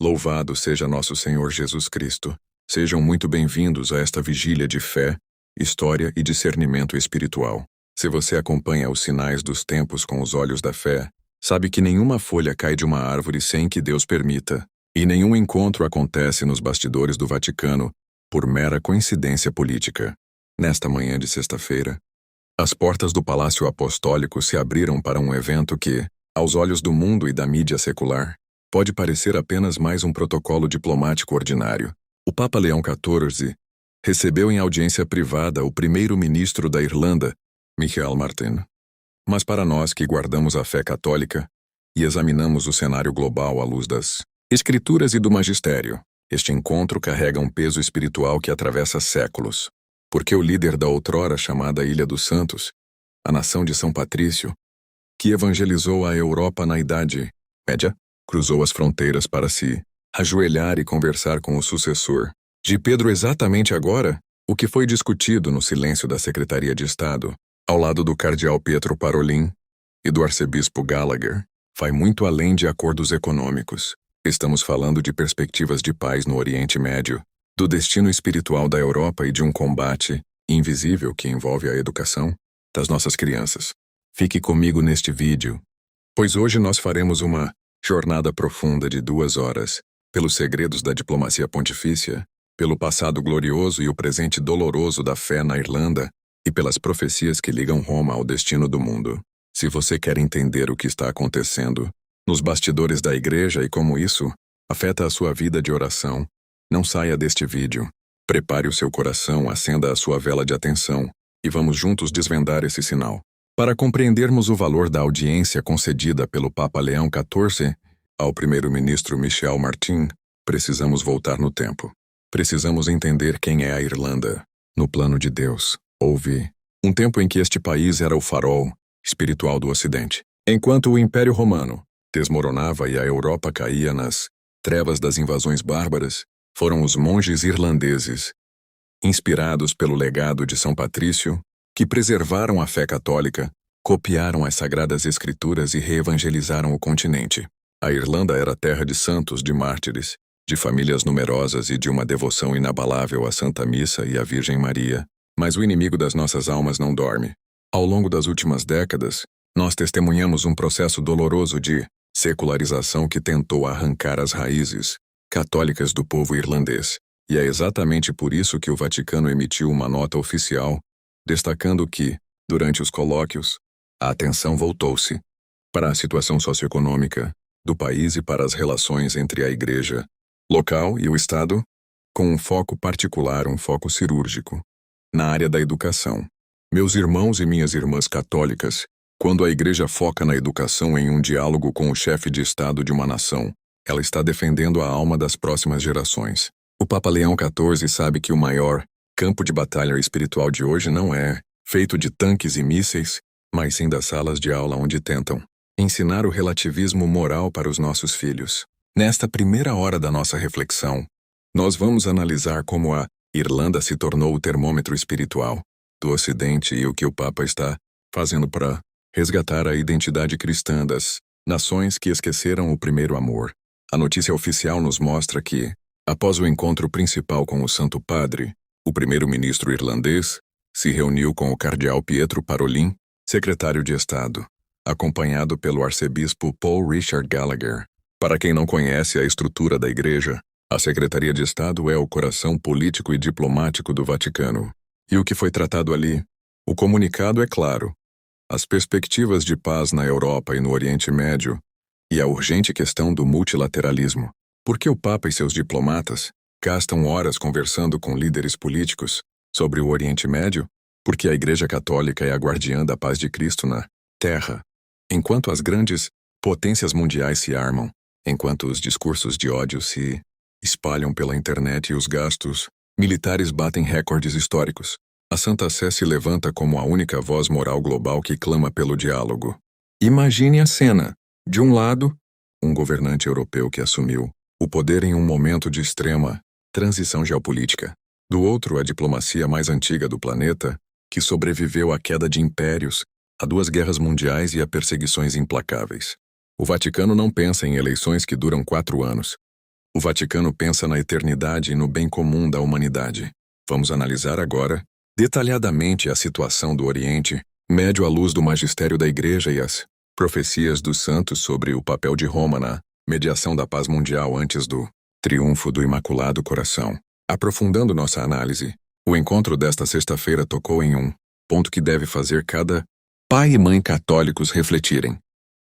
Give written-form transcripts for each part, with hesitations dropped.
Louvado seja nosso Senhor Jesus Cristo. Sejam muito bem-vindos a esta vigília de fé, história e discernimento espiritual. Se você acompanha os sinais dos tempos com os olhos da fé, sabe que nenhuma folha cai de uma árvore sem que Deus permita, e nenhum encontro acontece nos bastidores do Vaticano por mera coincidência política. Nesta manhã de sexta-feira, as portas do Palácio Apostólico se abriram para um evento que, aos olhos do mundo e da mídia secular, pode parecer apenas mais um protocolo diplomático ordinário. O Papa Leão XIV recebeu em audiência privada o primeiro-ministro da Irlanda, Michael Martin. Mas para nós que guardamos a fé católica e examinamos o cenário global à luz das Escrituras e do Magistério, este encontro carrega um peso espiritual que atravessa séculos. Porque o líder da outrora chamada Ilha dos Santos, a nação de São Patrício, que evangelizou a Europa na Idade Média, cruzou as fronteiras para se ajoelhar e conversar com o sucessor de Pedro exatamente agora, o que foi discutido no silêncio da Secretaria de Estado, ao lado do cardeal Pietro Parolin e do arcebispo Gallagher, vai muito além de acordos econômicos. Estamos falando de perspectivas de paz no Oriente Médio, do destino espiritual da Europa e de um combate invisível que envolve a educação das nossas crianças. Fique comigo neste vídeo, pois hoje nós faremos uma jornada profunda de 2 horas, pelos segredos da diplomacia pontifícia, pelo passado glorioso e o presente doloroso da fé na Irlanda e pelas profecias que ligam Roma ao destino do mundo. Se você quer entender o que está acontecendo nos bastidores da igreja e como isso afeta a sua vida de oração, não saia deste vídeo. Prepare o seu coração, acenda a sua vela de atenção e vamos juntos desvendar esse sinal. Para compreendermos o valor da audiência concedida pelo Papa Leão XIV ao primeiro-ministro Michael Martin, precisamos voltar no tempo. Precisamos entender quem é a Irlanda. No plano de Deus, houve um tempo em que este país era o farol espiritual do Ocidente. Enquanto o Império Romano desmoronava e a Europa caía nas trevas das invasões bárbaras, foram os monges irlandeses, inspirados pelo legado de São Patrício, que preservaram a fé católica, copiaram as sagradas escrituras e reevangelizaram o continente. A Irlanda era terra de santos, de mártires, de famílias numerosas e de uma devoção inabalável à Santa Missa e à Virgem Maria. Mas o inimigo das nossas almas não dorme. Ao longo das últimas décadas, nós testemunhamos um processo doloroso de secularização que tentou arrancar as raízes católicas do povo irlandês. E é exatamente por isso que o Vaticano emitiu uma nota oficial destacando que, durante os colóquios, a atenção voltou-se para a situação socioeconômica do país e para as relações entre a Igreja local e o Estado, com um foco particular, um foco cirúrgico, na área da educação. Meus irmãos e minhas irmãs católicas, quando a Igreja foca na educação em um diálogo com o chefe de Estado de uma nação, ela está defendendo a alma das próximas gerações. O Papa Leão XIV sabe que o maior campo de batalha espiritual de hoje não é feito de tanques e mísseis, mas sim das salas de aula onde tentam ensinar o relativismo moral para os nossos filhos. Nesta primeira hora da nossa reflexão, nós vamos analisar como a Irlanda se tornou o termômetro espiritual do Ocidente e o que o Papa está fazendo para resgatar a identidade cristã das nações que esqueceram o primeiro amor. A notícia oficial nos mostra que, após o encontro principal com o Santo Padre, o primeiro-ministro irlandês se reuniu com o cardeal Pietro Parolin, secretário de Estado, acompanhado pelo arcebispo Paul Richard Gallagher. Para quem não conhece a estrutura da Igreja, a Secretaria de Estado é o coração político e diplomático do Vaticano. E o que foi tratado ali? O comunicado é claro. As perspectivas de paz na Europa e no Oriente Médio e a urgente questão do multilateralismo. Por que o Papa e seus diplomatas gastam horas conversando com líderes políticos sobre o Oriente Médio? Porque a Igreja Católica é a guardiã da paz de Cristo na Terra. Enquanto as grandes potências mundiais se armam, enquanto os discursos de ódio se espalham pela internet e os gastos militares batem recordes históricos, a Santa Sé se levanta como a única voz moral global que clama pelo diálogo. Imagine a cena. De um lado, um governante europeu que assumiu o poder em um momento de extrema transição geopolítica. Do outro, a diplomacia mais antiga do planeta, que sobreviveu à queda de impérios, a 2 guerras mundiais e a perseguições implacáveis. O Vaticano não pensa em eleições que duram 4 anos. O Vaticano pensa na eternidade e no bem comum da humanidade. Vamos analisar agora, detalhadamente, a situação do Oriente Médio à luz do magistério da Igreja e as profecias dos santos sobre o papel de Roma na mediação da paz mundial antes do triunfo do Imaculado Coração. Aprofundando nossa análise, o encontro desta sexta-feira tocou em um ponto que deve fazer cada pai e mãe católicos refletirem: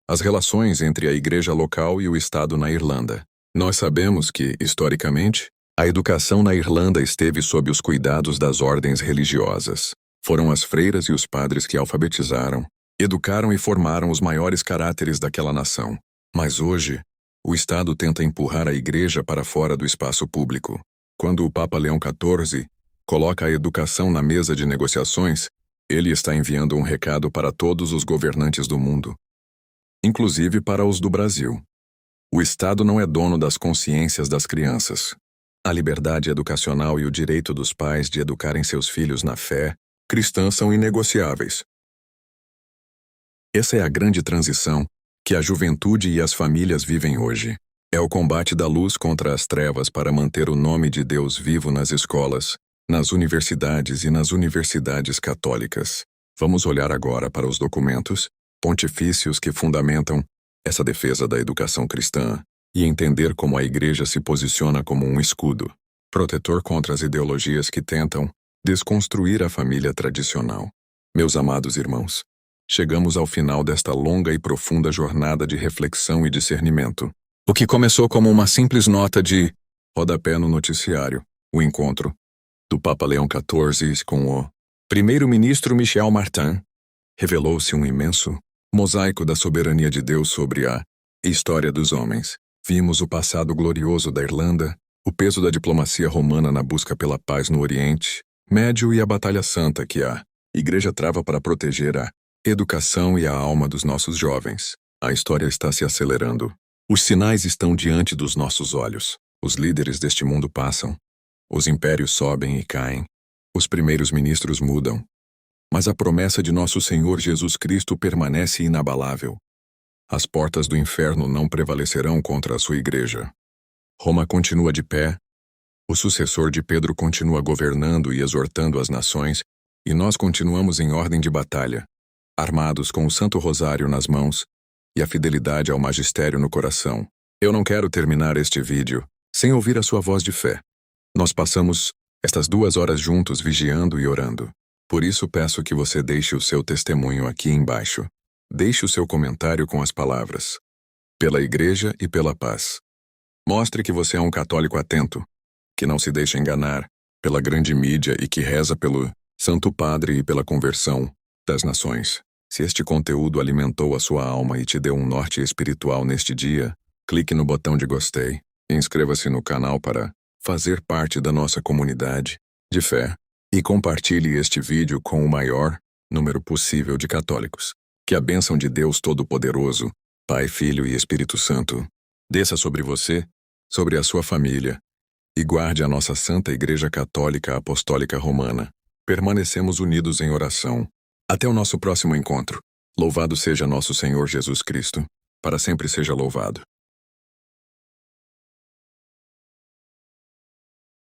as relações entre a Igreja local e o Estado na Irlanda. Nós sabemos que, historicamente, a educação na Irlanda esteve sob os cuidados das ordens religiosas. Foram as freiras e os padres que alfabetizaram, educaram e formaram os maiores caráteres daquela nação. Mas hoje, o Estado tenta empurrar a Igreja para fora do espaço público. Quando o Papa Leão XIV coloca a educação na mesa de negociações, ele está enviando um recado para todos os governantes do mundo, inclusive para os do Brasil. O Estado não é dono das consciências das crianças. A liberdade educacional e o direito dos pais de educarem seus filhos na fé cristã são inegociáveis. Essa é a grande transição que a juventude e as famílias vivem hoje. É o combate da luz contra as trevas para manter o nome de Deus vivo nas escolas, nas universidades e nas universidades católicas. Vamos olhar agora para os documentos pontifícios que fundamentam essa defesa da educação cristã e entender como a Igreja se posiciona como um escudo protetor contra as ideologias que tentam desconstruir a família tradicional. Meus amados irmãos, chegamos ao final desta longa e profunda jornada de reflexão e discernimento. O que começou como uma simples nota de rodapé no noticiário, o encontro do Papa Leão XIV com o primeiro-ministro Michel Martin, revelou-se um imenso mosaico da soberania de Deus sobre a história dos homens. Vimos o passado glorioso da Irlanda, o peso da diplomacia romana na busca pela paz no Oriente Médio e a batalha santa que a Igreja trava para proteger a educação e a alma dos nossos jovens. A história está se acelerando. Os sinais estão diante dos nossos olhos. Os líderes deste mundo passam. Os impérios sobem e caem. Os primeiros ministros mudam. Mas a promessa de nosso Senhor Jesus Cristo permanece inabalável. As portas do inferno não prevalecerão contra a sua Igreja. Roma continua de pé. O sucessor de Pedro continua governando e exortando as nações, e nós continuamos em ordem de batalha, armados com o Santo Rosário nas mãos e a fidelidade ao magistério no coração. Eu não quero terminar este vídeo sem ouvir a sua voz de fé. Nós passamos estas 2 horas juntos vigiando e orando. Por isso peço que você deixe o seu testemunho aqui embaixo. Deixe o seu comentário com as palavras: pela Igreja e pela paz. Mostre que você é um católico atento, que não se deixa enganar pela grande mídia e que reza pelo Santo Padre e pela conversão das nações. Se este conteúdo alimentou a sua alma e te deu um norte espiritual neste dia, clique no botão de gostei e inscreva-se no canal para fazer parte da nossa comunidade de fé e compartilhe este vídeo com o maior número possível de católicos. Que a bênção de Deus Todo-Poderoso, Pai, Filho e Espírito Santo, desça sobre você, sobre a sua família, e guarde a nossa Santa Igreja Católica Apostólica Romana. Permanecemos unidos em oração. Até o nosso próximo encontro. Louvado seja nosso Senhor Jesus Cristo. Para sempre seja louvado.